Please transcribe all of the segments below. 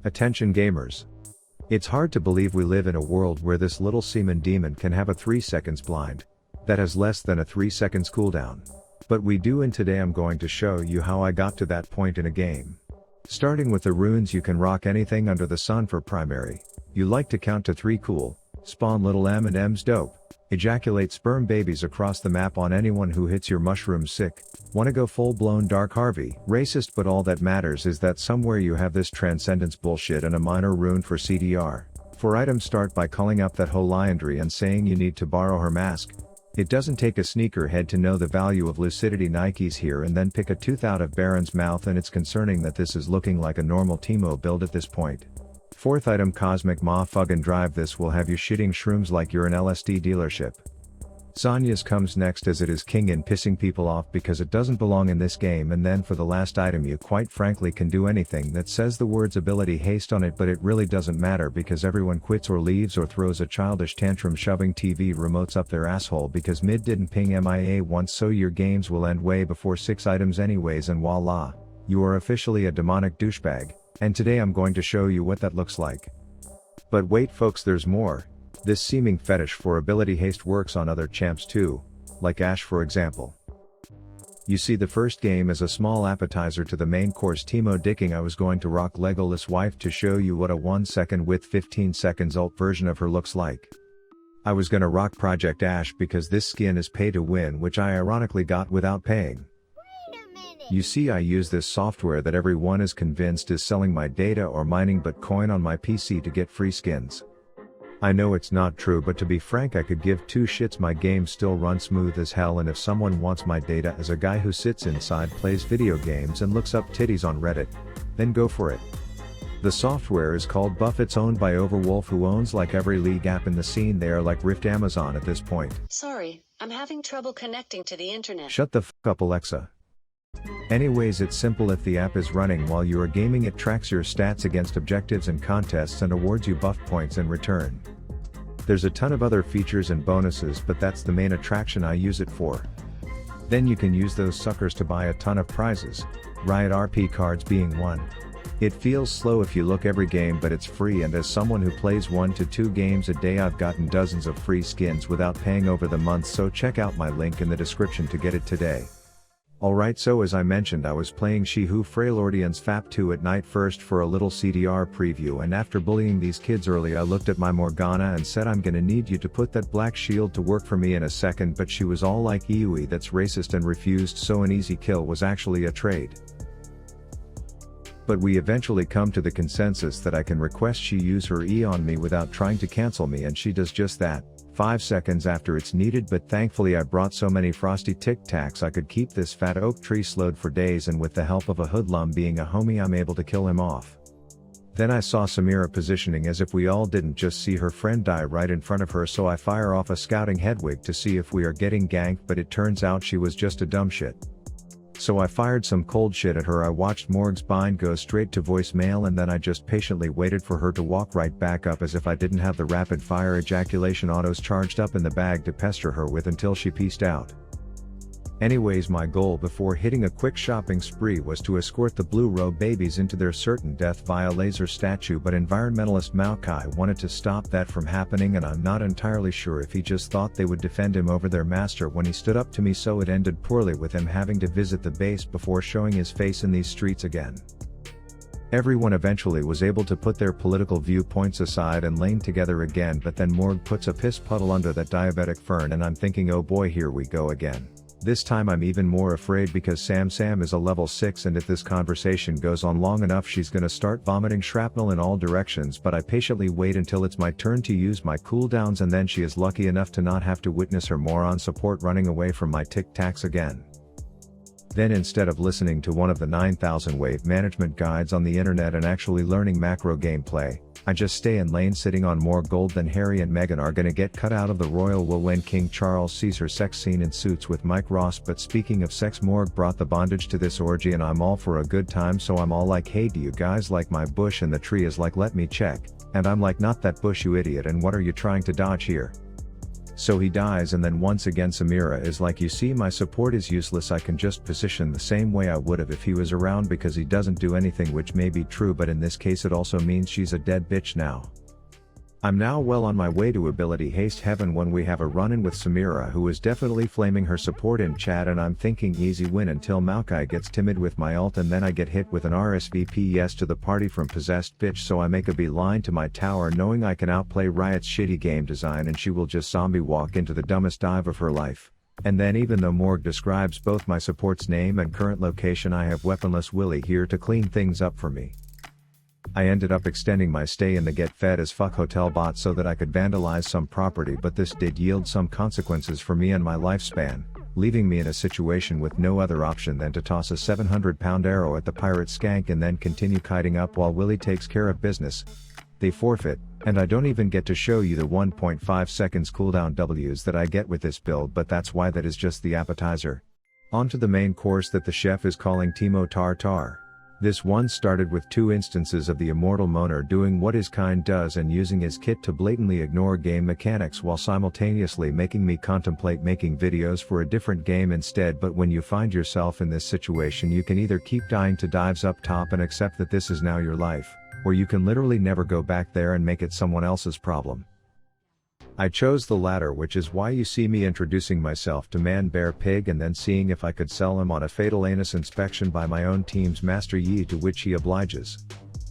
Attention gamers. It's hard to believe we live in a world where this little semen demon can have a 3 seconds blind. That has less than a 3 seconds cooldown. But we do, and today I'm going to show you how I got to that point in a game. Starting with the runes, you can rock anything under the sun for primary. You like to count to 3 cool, spawn little M&Ms dope, ejaculate sperm babies across the map on anyone who hits your mushrooms sick, wanna go full blown Dark Harvey, racist, but all that matters is that somewhere you have this transcendence bullshit and a minor rune for CDR. For items, start by calling up that whole Liandry and saying you need to borrow her mask. It doesn't take a sneakerhead to know the value of lucidity Nikes here, and then pick a tooth out of Baron's mouth, and it's concerning that this is looking like a normal Teemo build at this point. Fourth item, Cosmic Ma Fucking Drive. This will have you shitting shrooms like you're an LSD dealership. Sonya's comes next, as it is king in pissing people off because it doesn't belong in this game. And then for the last item, you quite frankly can do anything that says the words ability haste on it, but it really doesn't matter because everyone quits or leaves or throws a childish tantrum shoving TV remotes up their asshole because mid didn't ping MIA once, so your games will end way before 6 items anyways, and voila, you are officially a demonic douchebag, and today I'm going to show you what that looks like. But wait folks, there's more. This seeming fetish for ability haste works on other champs too, like Ashe for example. You see, the first game is a small appetizer to the main course Teemo dicking. I was going to rock Legolas wife to show you what a 1 second with 15 seconds ult version of her looks like. I was gonna rock Project Ashe because this skin is pay to win, which I ironically got without paying. You see, I use this software that everyone is convinced is selling my data or mining Bitcoin on my PC to get free skins. I know it's not true, but to be frank, I could give 2 shits. My games still run smooth as hell, and if someone wants my data as a guy who sits inside, plays video games and looks up titties on Reddit, then go for it. The software is called Buff. It's owned by Overwolf, who owns like every league app in the scene. They are like Rift Amazon at this point. Sorry, I'm having trouble connecting to the internet. Shut the f up, Alexa. Anyways, it's simple. If the app is running while you are gaming, it tracks your stats against objectives and contests and awards you buff points in return. There's a ton of other features and bonuses, but that's the main attraction I use it for. Then you can use those suckers to buy a ton of prizes, Riot RP cards being one. It feels slow if you look every game, but it's free, and as someone who plays 1 to 2 games a day, I've gotten dozens of free skins without paying over the month, so check out my link in the description to get it today. Alright, so as I mentioned, I was playing She Who Freylordian's FAP 2 at night first for a little CDR preview, and after bullying these kids early, I looked at my Morgana and said, I'm gonna need you to put that black shield to work for me in a second, but she was all like, "Ewy, that's racist," and refused, so an easy kill was actually a trade. But we eventually come to the consensus that I can request she use her E on me without trying to cancel me, and she does just that, 5 seconds after it's needed. But thankfully I brought so many frosty Tic Tacs I could keep this fat oak tree slowed for days, and with the help of a hoodlum being a homie, I'm able to kill him off. Then I saw Samira positioning as if we all didn't just see her friend die right in front of her, so I fire off a scouting headwig to see if we are getting ganked, but it turns out she was just a dumb shit. So I fired some cold shit at her. I watched Morg's bind go straight to voicemail, and then I just patiently waited for her to walk right back up, as if I didn't have the rapid fire ejaculation autos charged up in the bag to pester her with until she peaced out. Anyways, my goal before hitting a quick shopping spree was to escort the blue robe babies into their certain death via laser statue, but environmentalist Maokai wanted to stop that from happening, and I'm not entirely sure if he just thought they would defend him over their master when he stood up to me, so it ended poorly with him having to visit the base before showing his face in these streets again. Everyone eventually was able to put their political viewpoints aside and lane together again, but then Morg puts a piss puddle under that diabetic fern, and I'm thinking, oh boy, here we go again. This time I'm even more afraid because Sam is a level 6, and if this conversation goes on long enough, she's gonna start vomiting shrapnel in all directions. But I patiently wait until it's my turn to use my cooldowns, and then she is lucky enough to not have to witness her moron support running away from my Tic Tacs again. Then instead of listening to one of the 9,000 wave management guides on the internet and actually learning macro gameplay, I just stay in lane sitting on more gold. Then Harry and Meghan are gonna get cut out of the royal will when King Charles sees her sex scene in Suits with Mike Ross. But speaking of sex, Morg brought the bondage to this orgy, and I'm all for a good time, so I'm all like, hey, do you guys like my bush? And the tree is like, let me check, and I'm like, not that bush, you idiot, and what are you trying to dodge here? So he dies, and then once again Samira is like, you see, my support is useless, I can just position the same way I would've if he was around because he doesn't do anything, which may be true, but in this case it also means she's a dead bitch now. I'm now well on my way to ability haste heaven when we have a run-in with Samira, who is definitely flaming her support in chat, and I'm thinking easy win until Maokai gets timid with my ult, and then I get hit with an RSVP yes to the party from possessed bitch, so I make a beeline to my tower knowing I can outplay Riot's shitty game design and she will just zombie walk into the dumbest dive of her life. And then, even though Morg describes both my support's name and current location, I have weaponless Willy here to clean things up for me. I ended up extending my stay in the get fed as fuck hotel bot so that I could vandalize some property, but this did yield some consequences for me and my lifespan, leaving me in a situation with no other option than to toss a 700-pound arrow at the pirate skank and then continue kiting up while Willy takes care of business. They forfeit, and I don't even get to show you the 1.5 seconds cooldown Ws that I get with this build, but that's why that is just the appetizer. On to the main course that the chef is calling Timo Tartar. This one started with 2 instances of the immortal Moaner doing what his kind does and using his kit to blatantly ignore game mechanics while simultaneously making me contemplate making videos for a different game instead. But when you find yourself in this situation, you can either keep dying to dives up top and accept that this is now your life, or you can literally never go back there and make it someone else's problem. I chose the latter, which is why you see me introducing myself to Man Bear Pig and then seeing if I could sell him on a fatal anus inspection by my own team's Master Yi, to which he obliges.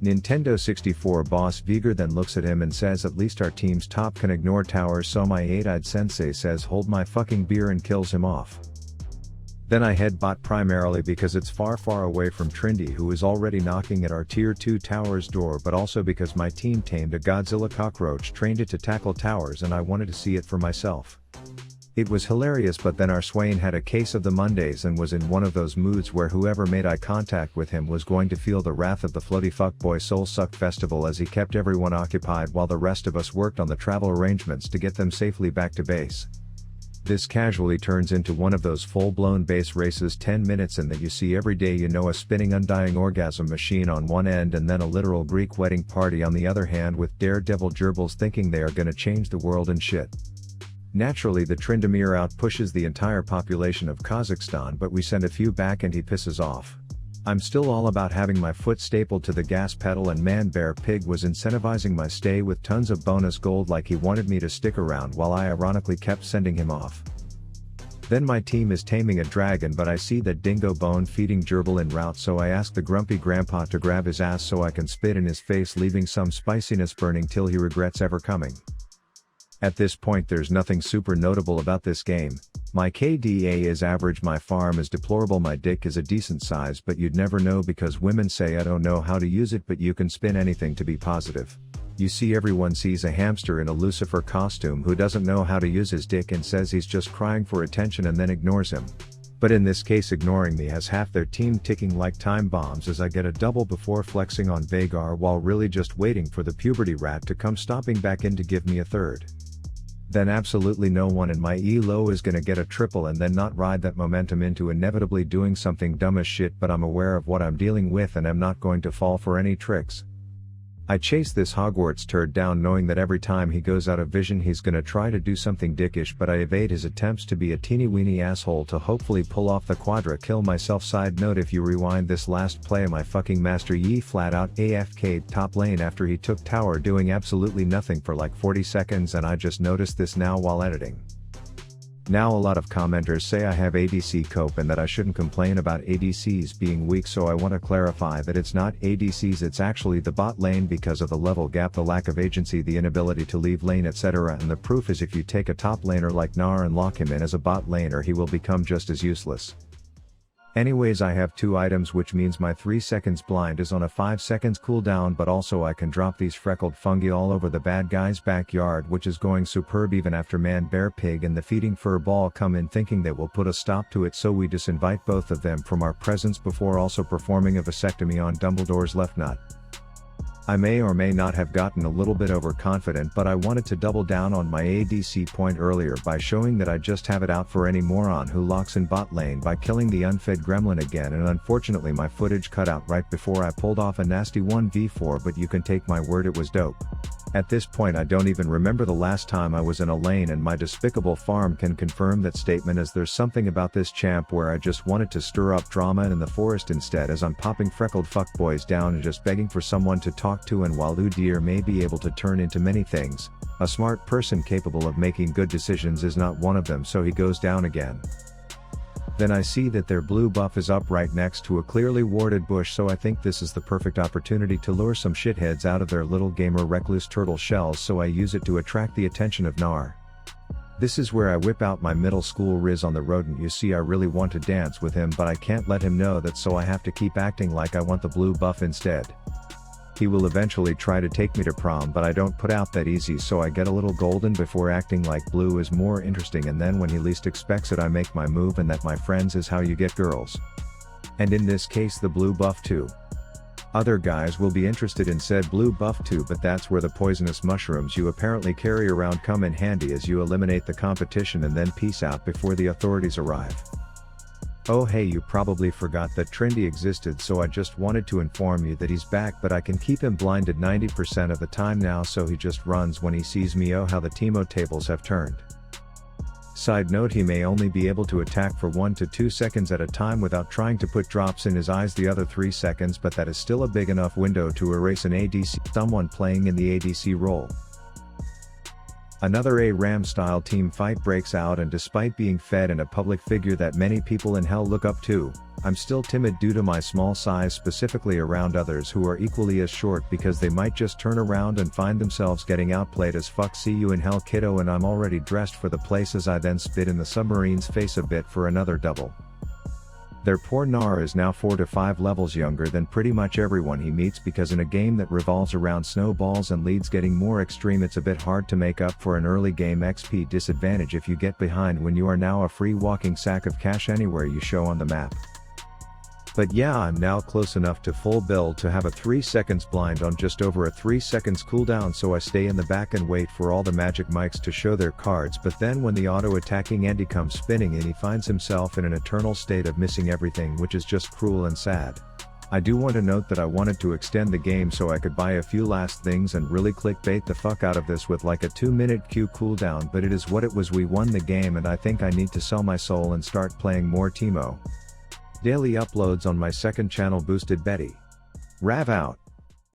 Nintendo 64 boss Viger then looks at him and says, at least our team's top can ignore towers, so my 8-eyed sensei says hold my fucking beer and kills him off. Then I head bot primarily because it's far away from Trindy, who is already knocking at our tier 2 tower's door, but also because my team tamed a Godzilla cockroach, trained it to tackle towers, and I wanted to see it for myself. It was hilarious, but then our Swain had a case of the Mondays and was in one of those moods where whoever made eye contact with him was going to feel the wrath of the floaty fuckboy Soul Suck Festival, as he kept everyone occupied while the rest of us worked on the travel arrangements to get them safely back to base. This casually turns into one of those full-blown base races 10 minutes in that you see every day, you know, a spinning undying orgasm machine on one end and then a literal Greek wedding party on the other hand, with daredevil gerbils thinking they are gonna change the world and shit. Naturally, the Trindamir out-pushes the entire population of Kazakhstan, but we send a few back and he pisses off. I'm still all about having my foot stapled to the gas pedal, and Man Bear Pig was incentivizing my stay with tons of bonus gold like he wanted me to stick around, while I ironically kept sending him off. Then my team is taming a dragon, but I see that dingo bone feeding gerbil en route, so I ask the grumpy grandpa to grab his ass so I can spit in his face, leaving some spiciness burning till he regrets ever coming. At this point there's nothing super notable about this game. My KDA is average, my farm is deplorable, my dick is a decent size, but you'd never know because women say I don't know how to use it, but you can spin anything to be positive. You see, everyone sees a hamster in a Lucifer costume who doesn't know how to use his dick and says he's just crying for attention and then ignores him. But in this case, ignoring me has half their team ticking like time bombs, as I get a double before flexing on Vagar while really just waiting for the puberty rat to come stomping back in to give me a third. Then absolutely no one in my elo is gonna get a triple and then not ride that momentum into inevitably doing something dumb as shit, but I'm aware of what I'm dealing with and I'm not going to fall for any tricks. I chase this Hogwarts turd down knowing that every time he goes out of vision he's gonna try to do something dickish, but I evade his attempts to be a teeny weeny asshole to hopefully pull off the quadra kill myself. Side note, if you rewind this last play, my fucking Master Yi flat out AFK'd top lane after he took tower doing absolutely nothing for like 40 seconds, and I just noticed this now while editing. Now a lot of commenters say I have ADC cope and that I shouldn't complain about ADCs being weak, so I want to clarify that it's not ADCs, it's actually the bot lane because of the level gap, the lack of agency, the inability to leave lane, etc. And the proof is if you take a top laner like Gnar and lock him in as a bot laner, he will become just as useless. Anyways, I have 2 items, which means my 3 seconds blind is on a 5 seconds cooldown, but also I can drop these freckled fungi all over the bad guy's backyard, which is going superb even after Man Bear Pig and the feeding fur ball come in thinking they will put a stop to it, so we disinvite both of them from our presence before also performing a vasectomy on Dumbledore's left nut. I may or may not have gotten a little bit overconfident, but I wanted to double down on my ADC point earlier by showing that I just have it out for any moron who locks in bot lane by killing the unfed gremlin again, and unfortunately my footage cut out right before I pulled off a nasty 1v4, but you can take my word it was dope. At this point I don't even remember the last time I was in a lane, and my despicable farm can confirm that statement, as there's something about this champ where I just wanted to stir up drama in the forest instead, as I'm popping freckled fuckboys down and just begging for someone to talk to, and while deer may be able to turn into many things, a smart person capable of making good decisions is not one of them, so he goes down again. Then I see that their blue buff is up right next to a clearly warded bush, so I think this is the perfect opportunity to lure some shitheads out of their little gamer recluse turtle shells, so I use it to attract the attention of Nar. This is where I whip out my middle school riz on the rodent. You see, I really want to dance with him, but I can't let him know that, so I have to keep acting like I want the blue buff instead. He will eventually try to take me to prom, but I don't put out that easy, so I get a little golden before acting like blue is more interesting, and then when he least expects it I make my move, and that, my friends, is how you get girls. And in this case the blue buff too. Other guys will be interested in said blue buff too, but that's where the poisonous mushrooms you apparently carry around come in handy, as you eliminate the competition and then peace out before the authorities arrive. Oh hey, you probably forgot that Trendy existed, so I just wanted to inform you that he's back, but I can keep him blinded 90% of the time now, so he just runs when he sees me. Oh how the Teemo tables have turned. Side note, he may only be able to attack for 1 to 2 seconds at a time without trying to put drops in his eyes the other 3 seconds, but that is still a big enough window to erase an ADC, someone playing in the ADC role. Another ARAM style team fight breaks out, and despite being fed and a public figure that many people in hell look up to, I'm still timid due to my small size, specifically around others who are equally as short, because they might just turn around and find themselves getting outplayed as fuck. See you in hell, kiddo, and I'm already dressed for the place as I then spit in the submarine's face a bit for another double. Their poor Nar is now 4 to 5 levels younger than pretty much everyone he meets, because in a game that revolves around snowballs and leads getting more extreme, it's a bit hard to make up for an early game XP disadvantage if you get behind when you are now a free walking sack of cash anywhere you show on the map. But yeah, I'm now close enough to full build to have a 3 seconds blind on just over a 3 seconds cooldown, so I stay in the back and wait for all the magic mics to show their cards, but then when the auto-attacking Andy comes spinning in, he finds himself in an eternal state of missing everything, which is just cruel and sad. I do want to note that I wanted to extend the game so I could buy a few last things and really clickbait the fuck out of this with like a 2-minute Q cooldown, but it is what it was. We won the game, and I think I need to sell my soul and start playing more Teemo. Daily uploads on my second channel boosted Betty. Rav out.